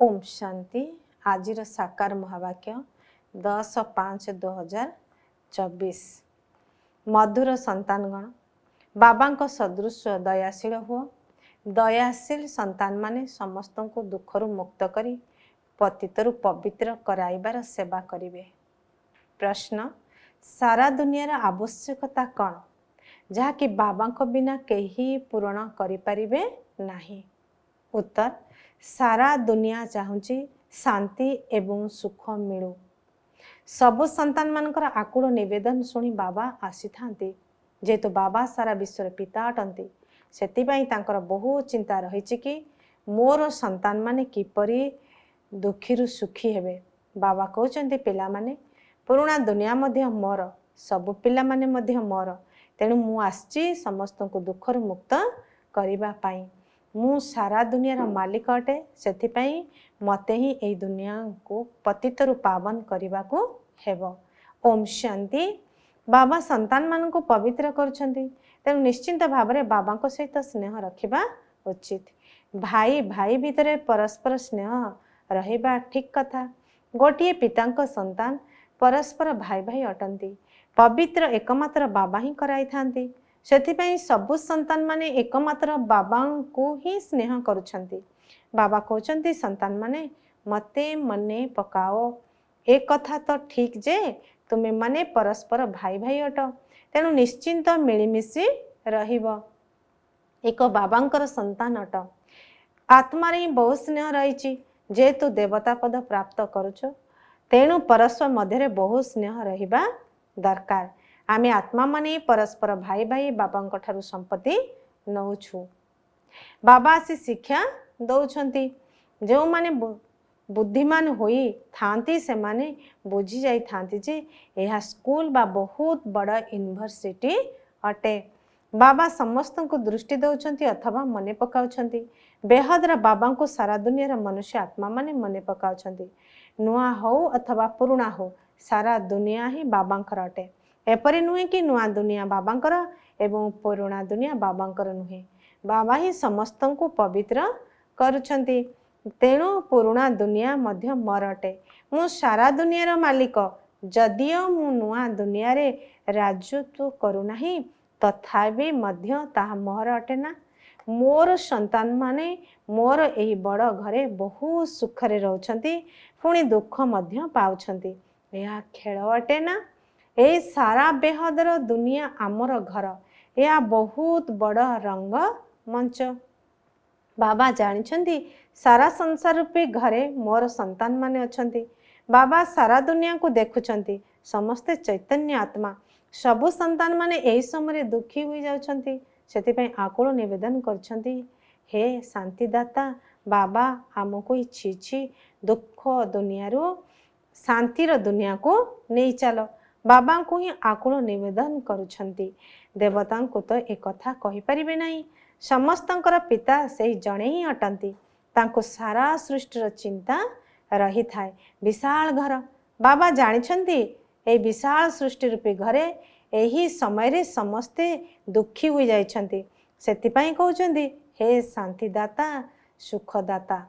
ओम शांति। आज साकार महावाक्य 10/5/2024। मधुर संतानगण बाबा सदृश दयाशील हुओ। दयाशील संतान माने समस्त को दुखरु मुक्त करी पतितरु पवित्र कराइबार सेवा करिवे। प्रश्न, सारा दुनियार आवश्यकता कौन जहाँकि बाबा को बिना कहीं पूरण करिपारिबे नाही? उत्तर, सारा दुनिया चाहूँची शांति एवं सुख मिलू। सबु संतान मानकर आकुल निवेदन सुनी बाबा आसी थांती। जेहेतु बाबा सारा विश्वर पिता अटंती सेतिबाई तांकर बहु चिंता रही कि मोर संतान माने किपरि दुखी सुखी हेबे। बाबा कहते पिला माने पुराणा दुनिया मध्य मोर, सबु पिला माने मध्य मोर, तेणु मु आसी समस्त को दुखर मुक्त करिबा पाई। मु सारा दुनियार मालिक अटे, सेथिपाई मते ही एई दुनिया को पतितरु पावन करिबा को हेबो। ओम शांति। बाबा संतान मान को पवित्र करुछंती, तेणु निश्चिंत भाव में बाबा को सहित स्नेह रखिबा उचित। भाई भाई भितर परस्पर स्नेह रहिबा ठीक कथा। गोटिए पितांक संतान परस्पर भाई भाई अटंती। पवित्र एकमात्र बाबा ही कराई थांती। सेथिपाई सबु संतान माने एकमात्र बाबा को ही स्नेह करुछंती। बाबा कहते संतान माने मते मने पकाओ। एक कथा तो ठीक जे तुमे माने परस्पर भाई भाई अट, तेणु निश्चिंत मिलीमिशी रहिबो। एक बाबांकर संतान अट। आत्मार ही बहु स्नेह रही। जेहेतु देवता पद प्राप्त करुछ, तेणु परस्पर मध्य बहु स्नेह रहिबा दरकार। आमे आत्मा माने परस्पर भाई भाई बाबा ठारू संपत्ति नौछु। बाबा आसी शिक्षा दौछंती। जो माने बुद्धिमान होई थांती से माने बुझी जाई थांती जे यह स्कूल बा बहुत बड़ा यूनिवर्सिटी अटे। बाबा समस्त को दृष्टि दौछंती अथवा मने पकाउछंती। बेहदरा बाबा को सारा दुनियार मनुष्य आत्मा माने मने पकाउछंती। नुआ हो अथवा पुराणा हो, सारा दुनिया ही बाबांकर अटे। एपरि नुहे कि नुआ दुनिया बाबांकर एवं पुराणा दुनिया बाबांकर नुहे। बाबा ही समस्त को पवित्र करुछंती। तेणु पुराणा दुनिया मध्य मोर अटे। मु सारा दुनियार मालिक। जदियो मु नुआ दुनिया रे राजत्व करूनाही, तथापि मध्य ताहा मोर अटे ना। मोर संतान माने मोर एही बड़ घरे बहु सुखरे रहउछंती, पुणी दुख मध्य पाउछंती। यह खेल अटे ना? ए सारा बेहदर दुनिया आमर घर। यह बहुत बड़ रंग मंच। बाबा जानिछंती सारा संसार रूपी घरे मोर संतान माने अछंती। बाबा सारा दुनिया को देखुछंती। समस्ते चैतन्य आत्मा। सबु संतान माने एही समय दुखी हुई जाउछंती। सेतिपई आकुल निवेदन करछंती, हे शांतिदाता बाबा आमको इच्छी छी दुख दुनिया रो शांतिर दुनिया को नहीं चलो। बाबा को ही आकुल निवेदन करुछंती। देवता को तो एक कथा कहि परिबे नहीं। समस्तंकर पिता से जणे ही अटंती। तांको सारा सृष्टिर चिंता रही थाए। विशाल घर। बाबा जानिछंती ए विशाल सृष्टि रूपी घरे एही समय रे समस्ते दुखी हुई जाइछंती। सेतिपई कहउछंती, हे शांतिदाता सुखदाता।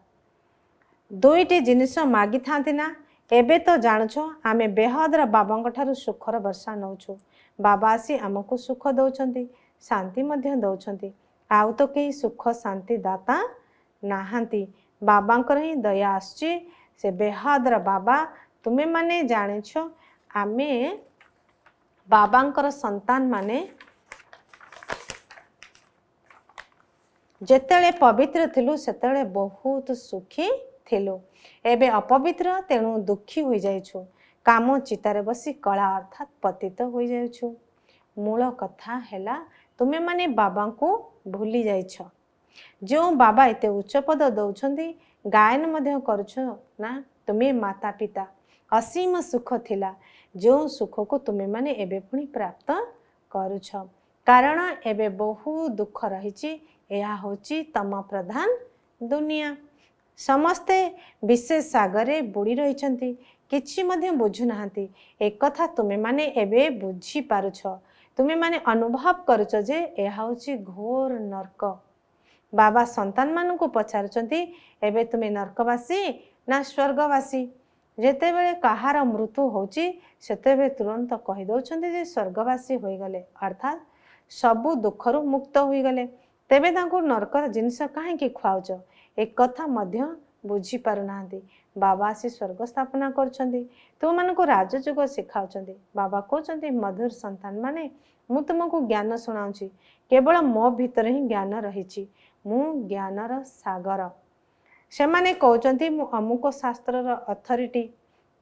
दुईटी जिनिस मागी थांती ना। एबे तो जानुछ आमे बेहदर बाबा ठारू सुखर वर्षा नौछु। बाबा आसी आमको सुख दौछंती, शांति मध्य दौछंती। आउ तो कहीं सुख शांति दाता नाहांती। बाबांकर ही दया आसची। से बेहदर बाबा तुमे माने जानिछ आमे बाबांकर संतान माने जेतेले पवित्र थिलु सेतेले बहुत सुखी थिलु। एबे अपवित्र, तेणु दुखी हो जाइछु। काम चितारे बसी कला अर्थात पतित हो जाइछु। मूल कथा हैला तुमे माने बाबा को भूली जाइछ। जो बाबा एते उच्च पद दौछंती, गायन मध्य करुछ ना, तुमे माता पिता असीम सुख थिला। जो सुख को तुमे माने एबे पुणी प्राप्त करुछ। कारण एबे बहु दुख रहिछि। यह होची तम प्रधान दुनिया। समस्ते विशेष सागरे बुड़ी रहिछंती, किछि मध्य बुझु नाहांती। एक कथा तुमे माने एबे बुझी पारुछ। तुमे माने अनुभव करुछ जे यह होची घोर नरक। बाबा संतान मानू पचारुचंती एबे तुमे नरकवासी ना स्वर्गवासी। जेतेबेले कहार मृत्यु होची सेतेबेले तुरंत कहि दउछंती जे स्वर्गवासी होई गले, अर्थात सबु दुखरु मुक्त होई गले। तेबे तांको नरकर जिनिस काहेकि खुआउच एक कथा मध्य बुझी पारु नाहंती। बाबा आसी स्वर्ग स्थापना करछंती, तुम मानको राजयोग शिखाउछंती। बाबा कहउछंती मधुर संतान माने मु तुमको ज्ञान सुनाउची, केवल मो भितर ही ज्ञान रहिची, मु ज्ञानर सागर। सेमाने कहउछंती मु अमुक शास्त्रर अथॉरिटी,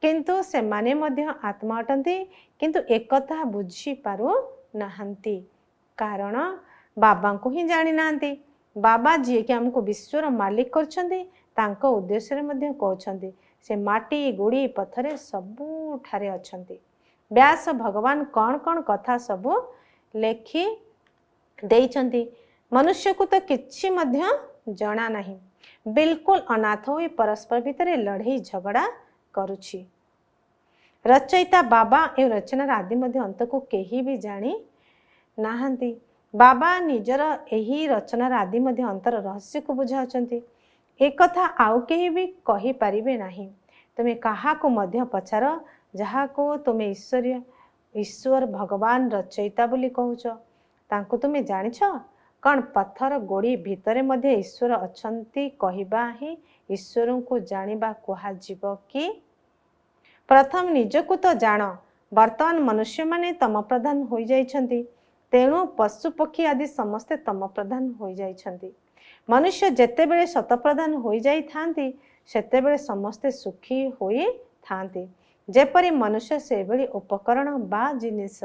किंतु सेमाने मध्य आत्मा अटंती, किंतु एक कथा बुझी पारु नाहंती, कारण बाबा को ही जानी नाहंती। बाबा जी कि हमको विश्वर मालिक करछंती तांको उद्देश्य रे मध्य कहउछंती से माटी गुड़ी पथरे सबु ठारे अछंती। व्यास भगवान कौन कौन कथा सबु लेखी देइछंती, मनुष्य को तो किछि मध्य जना नहीं, बिल्कुल अनाथ होई परस्पर भितर लड़ई झगड़ा करुछि। रचयिता बाबा ए रचनार आदि मध्य अंत को केही भी जानी नाहंती। बाबा निजर एही रचनार आदि मध्य अंतर रहस्य को बुझाउछंती। एक कथा आउ केही भी कही पारिबे नाही। तुमे काहा को मध्य पचार जहा को तुमे ईश्वर भगवान रचयिता बोली कहूछ, तांको तुमे जानिछ कौन पत्थर गोड़ी भितरे मध्य ईश्वर अछंती कहिबा ही ईश्वर को जानिबा कुहाजिबो कि? प्रथम निजको तो जान। वर्तमान मनुष्य माने तम प्रधान होई जाइछंती, तेणु पशु पक्षी आदि समस्ते तम प्रधान होई जाइछंती। मनुष्य जेतेबेले शतप्रधान होई जाई थांती सेतेबेले समस्ते सुखी होई थांती। जेपरि मनुष्य सेभଳି उपकरण बा जिनिस।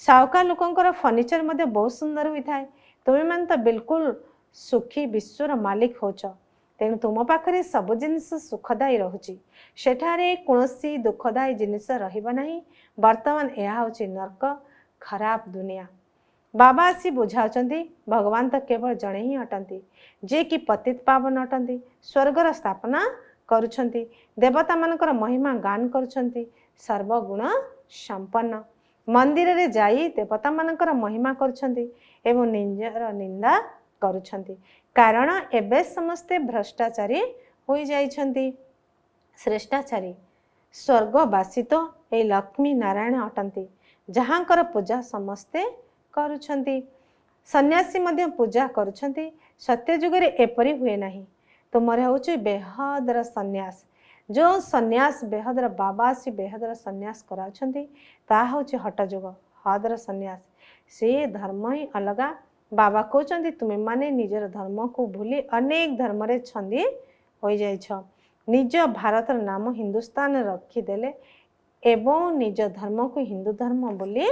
सावकार लोकंकर फर्निचर मध्ये बहुत सुंदर होई थाए, तुमे मान तो बिल्कुल सुखी विश्वर मालिक होच, तेणु तुम पाखरे सब जिनिस सुखदायी रहुची, सेठारे कोनोसी दुखदायी जिनिस रहिबा नाही। वर्तमान एहा होची नरक, खराब दुनिया। बाबा आसी बुझाउचंती भगवान तो केवल जणे ही अटंती, जे कि पतित पावन अटंती, स्वर्गर स्थापना करुछंती, देवता मानकर महिमा गान करुछंती, सर्वगुण संपन्न। मंदिर रे जाई देवता मानकर महिमा करुछंती एवं निजर निंदा करुछंती, कारण एबे समस्ते भ्रष्टाचारी होई जाइछंती। श्रेष्ठाचारी स्वर्गवासी तो ए लक्ष्मी नारायण अटंती, जहांकर पूजा समस्ते करुछंती। सन्यासी मध्य पूजा करुछंती। सत्य जुगरे एपरि हुए नाही। तुमर होउची बेहदर सन्यास, जो सन्यास बेहदर बाबा से बेहदर सन्यास कराउछंती ता होउची हट जुग, हदर सन्यास। से धर्म ही अलगा। बाबा कहउछंती तुमे माने निजर धर्म को भूली अनेक धर्म रे छंदी होई जाइछ। निज भारतर नाम हिंदुस्तान रखिदेले एवं निज धर्म को हिंदू धर्म बोली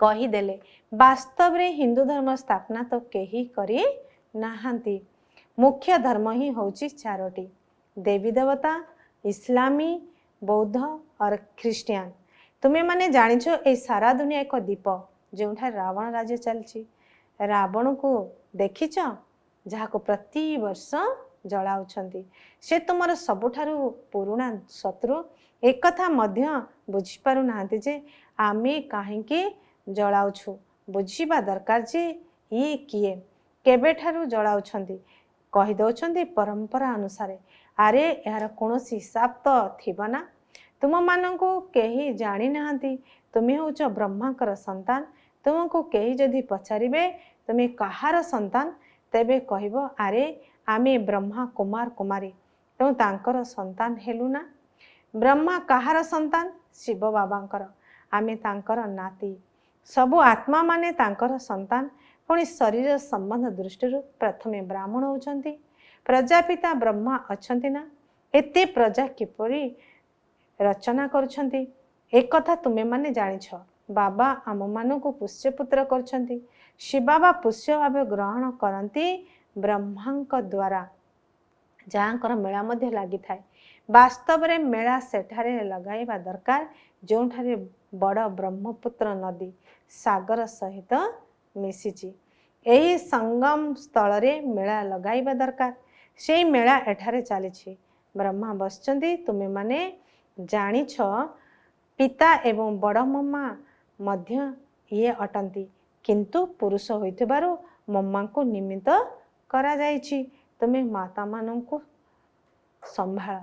कहीदेले। वास्तव रे हिंदू धर्म स्थापना तो केही करी नाहंती। मुख्य धर्म ही होची चारोटी, देवी देवता, इस्लामी, बौद्ध और ख्रिस्टियान। तुमे माने जानिछो ए सारा दुनिया एक दीप जोठा रावण राज्य चलची। रावण को देखिछ, जहा को प्रति वर्ष जलाउछंती, से तुमर सबुठारु पुराना शत्रु। एक कथा मध्य बुझी पारु नाहंती जे आमे काहेकि जलाउछु। बुझीबा दरकार जे ये किए केबेठारु जलाउछंती, कहि दउछंती परंपरा अनुसार। अरे यार कोनोसी हिसाब तो थिबा ना। तुम मानंको केही जानी नाहंती तुमे होउछ ब्रह्माकर संतान। तुमको केही जदि पचारिबे तुमे कहार संतान, तेबे कहबो अरे आमे ब्रह्मा कुमार कुमारी, तेणु तांकर संतान हेलु ना। ब्रह्मा कहार संतान? शिव बाबांकर। आमे तांकर नाती। सबु आत्मा माने तांकर संतान। पुणी शरीर संबंध दृष्टि प्रथमे ब्राह्मण होउछंती। प्रजापिता ब्रह्मा अछंती ना। एते प्रजा किपरि रचना करुछंती एक कथा तुमे माने जानिछ। बाबा आम मानकु पुष्यपुत्र करछंती। शिव बाबा पुष्य भाव ग्रहण करंती ब्रह्मांक द्वारा, जहाँकर मेला मध्य लगी थाए। वास्तव रे मेला सेठारे लगाइबा दरकार जोठारे बड़ ब्रह्मपुत्र नदी सागर सहित मिशिची। एही संगम स्थल रे मेला लगाइबा दरकार। से मेला एठारे चलीछि। ब्रह्मा बसचंती। तुमे माने जानिछ पिता एवं बड़ मम्मा मध्य ये अटंती, किंतु पुरुष होइथिबारु मम्मा को निमित्त करा जाइछि तुमे माता मानन को संभाळ।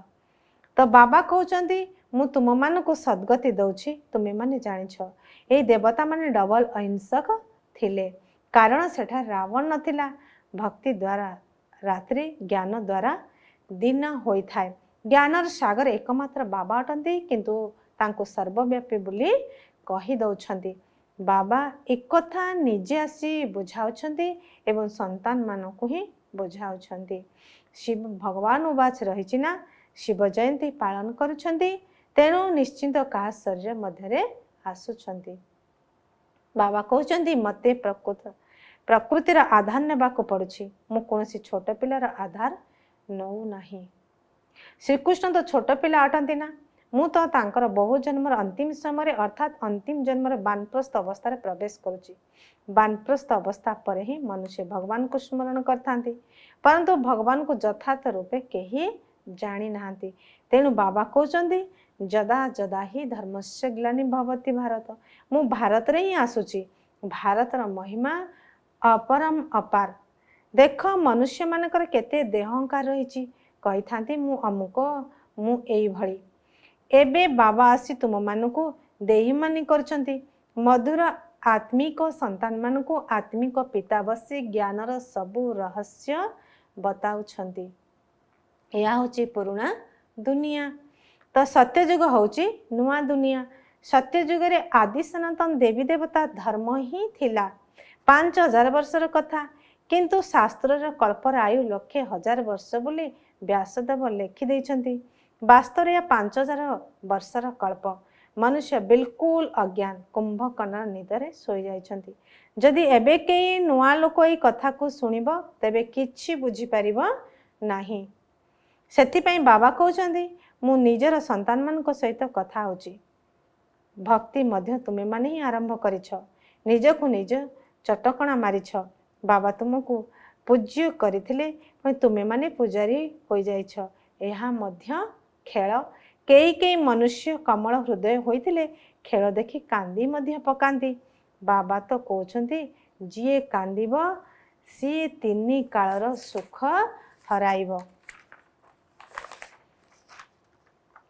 तो बाबा कहउचंदी मु तुम मान को सद्गति दउछि तुमे माने जानिछ ए देवता माने डबल अहिंसक थिले कारण सेठा रावण नथिला। भक्ति द्वारा रात्रि ज्ञान द्वारा दिन होई थाए। ज्ञानर सागर एकमात्र बाबा अटंती किंतु तांको सर्वव्यापी बोली कही दउछंती। बाबा एक कथा निजे आसी बुझाउछंती एवं संतान मानकु ही बुझाउछंती। शिव भगवान उवाच रहिछि ना शिव जयंती पालन करुछंती तेणु निश्चिंत का शरीर मध्यरे आसुछंती। बाबा कहउछंती मते प्रकृतिर आधार नेबाको पड़ुछि मु कोनोसी छोट पिलार आधार नौ नाही। श्रीकृष्ण तो छोट पिला अटंती ना मु तो तांकर बहु जन्मर अंतिम समय अर्थात अंतिम जन्मर बानप्रस्थ अवस्था प्रवेश करुछि। बानप्रस्थ अवस्था पर ही मनुष्य भगवान को स्मरण करथांती परंतु भगवान को यथार्थ रूपे केही जानी नाहांती। तेणु बाबा कहउचंदी जदा जदा ही धर्मस्य ग्लानि भवति भारत मु भारत रे ही आसुची। भारतर महिमा अपरम अपार। देख मनुष्य मानकर केते देहंकार रहिछि कहि थांती मु अमुक मु एई भଳି। एबे बाबा आसी तुम मानकु देही मानि करछंती मधुर आत्मिक संतान मानकु आत्मिक पिता बसी ज्ञानर सबु रहस्य बताउछंती। या होची पुराना दुनिया तो सत्य युग होची नुआ दुनिया। सत्य युग रे आदि सनातन देवी देवता धर्म ही थिला 5000 वर्षर कथा किंतु शास्त्र कल्पर आयु लक्षे हजार वर्ष बोली व्यासदेव लिखि देइछंती। वास्तव में 5000 वर्षर कल्प मनुष्य बिल्कुल अज्ञान कुंभकर्ण निदरे सोई जाइछंती। जदि एबे के नुआ लोक ए कथा को सुनिबो तेबे किछि बुझी परिबो नाही। सेथिपई बाबा कहउछंती मु निजर संतान मान को सहित कथा होची। भक्ति मध्य तुमे माने ही आरंभ करिछ निजकु निज चटकणा मारिछ। बाबा तुमको पूज्य करथिले तुमे माने पुजारी होई जाइछ। एहा मध्य खेल कई मनुष्य कमल हृदय होइथिले खेल देखि कांदी मध्य पकांती। बाबा तो कहउछंती जिए कांदीब सी तिनी कालर सुख हराइब।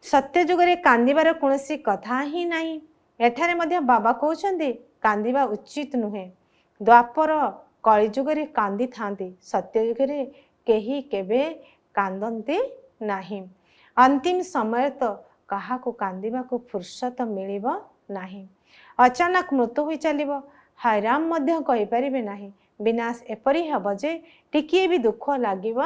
सत्य जुगरे कांदीबार कोनोसी कथा ही नाही। एठारे मध्य बाबा कहउछंती कांदीबा उचित नुहे। द्वापर कली जुगरे कांदी थांती सत्य जुगरे केही केबे कांदंती नाही। अंतिम समय तो कहा को कांदीबा को फुर्सत मिलिब नाही। अचानक मृत्यु होई चलिब हैराम मध्य कहि परिबे नाही। विनाश एपरि हब जे टिकिए भी दुख लागिब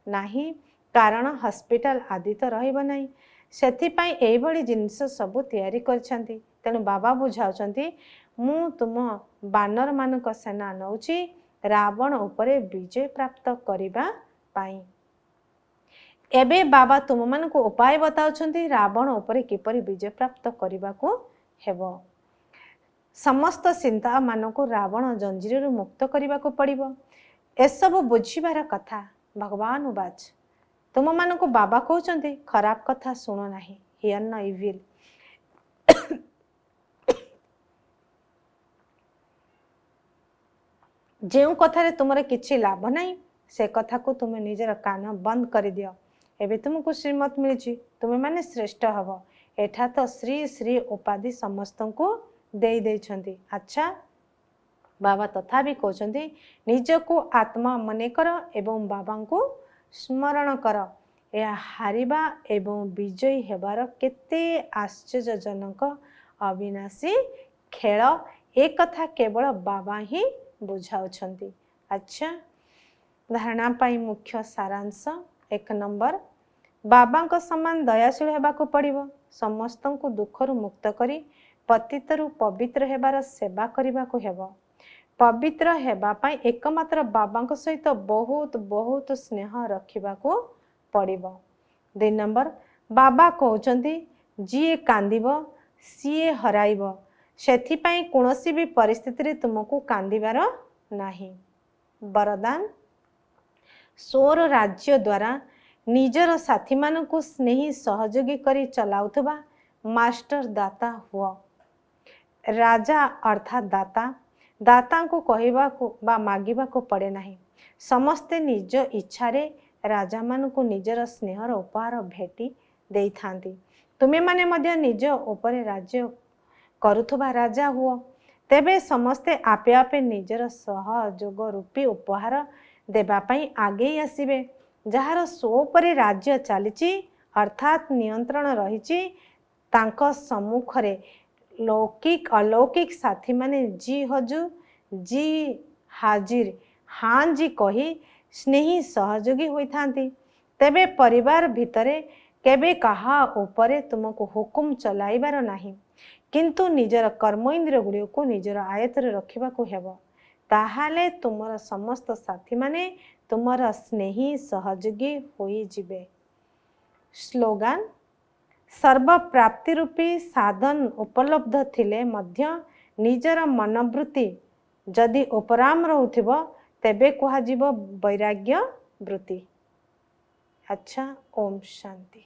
नाही कारण हॉस्पिटल आदि तो रहइब नाही। सेथिपाई एई भली जिनिस सब तैयारी करछंती। तेणु बाबा बुझाउछंती मु तुम बानर मानक सेना नौची रावण उपरे विजय प्राप्त करिबा पाई। एबे बाबा तुम मान को उपाय बताउछंती रावण उपरे किपरि विजय प्राप्त करिबा को हेबो। समस्त चिंता मान को रावण जंजीर मुक्त करिबा को पड़िबो। एसब बुझिबार कथा भगवान उवाच तुम मान को बाबा कहउछंती खराब कथा सुनो नाही हियर न इविल। जेउ कथारे तुमरे किछि लाभ नाही से कथा को तुमे निजर कान बंद कर दियो। एबे तुमको श्रीमत मिलछि तुमे माने श्रेष्ठ हबो। एठा तो श्री श्री उपाधि समस्त को देई देछंती। अच्छा बाबा तथा भी कहउछंती निज को आत्मा मने कर एवं बाबा को स्मरण कर। यह हारिबा एवं विजयी हेबार केते आश्चर्यजनक अविनाशी खेल ए कथा केवल बाबा ही बुझाउछंती। अच्छा धारणा पाई मुख्य सारांश 1 नंबर बाबा को समान दयाशील हेबाको पड़िबो। समस्त को दुखरु मुक्त करी पतितरु पवित्र हेबार सेवा करिबा को हेबो। पवित्र हेबा पाई एकमात्र बाबा को सहित बहुत बहुत स्नेह रखिबा को पड़िबो। 2 नंबर बाबा कहउछंती जिए कांदीबो सीए हराइबो। सेथिपाई कोनोसी भी परिस्थिति रे तुमको कांदीबार नाही। वरदान सोर राज्य द्वारा निजर साथी मान को स्नेही सहयोगी करी चलाउथबा मास्टर दाता हुआ। राजा अर्थात दाता दातांको कहिबाको बा मागिबाको पड़े नाही। समस्ते निज इच्छारे राजा मानकु निजर स्नेहर उपहार भेटी देई थांती। तुमे माने मध्य निज उपरे राज्य करुथुबा राजा हुओ, तेबे समस्ते आपे आपे निजर सहयोग रूपी उपहार देबा पई आगे आसीबे। जहार सो परे राज्य चलीची अर्थात नियंत्रण रहीची, तांको सम्मुखरे लौकिक अलौकिक साथी माने जी हजू जी हाजिर हाँ जी कही स्नेही सहयोगी होई थांती। तेबे परिवार भितरे केबे कहा उपरे तुमको हुकुम चलाइबार नाही, किंतु निजर कर्म इंद्रिय गुड़ी को निजर आयतर रखा हेब। ताहाले तुमर समस्त साथी माने तुमर स्नेही सहयोगी होई जिबे। स्लोगान सर्व प्राप्ति रूपी साधन उपलब्ध थिले मध्य निजर मनोवृत्ति जदि उपराम रहउथिबो तेबे कहा जीव वैराग्य वृत्ति। अच्छा, ओम शांति।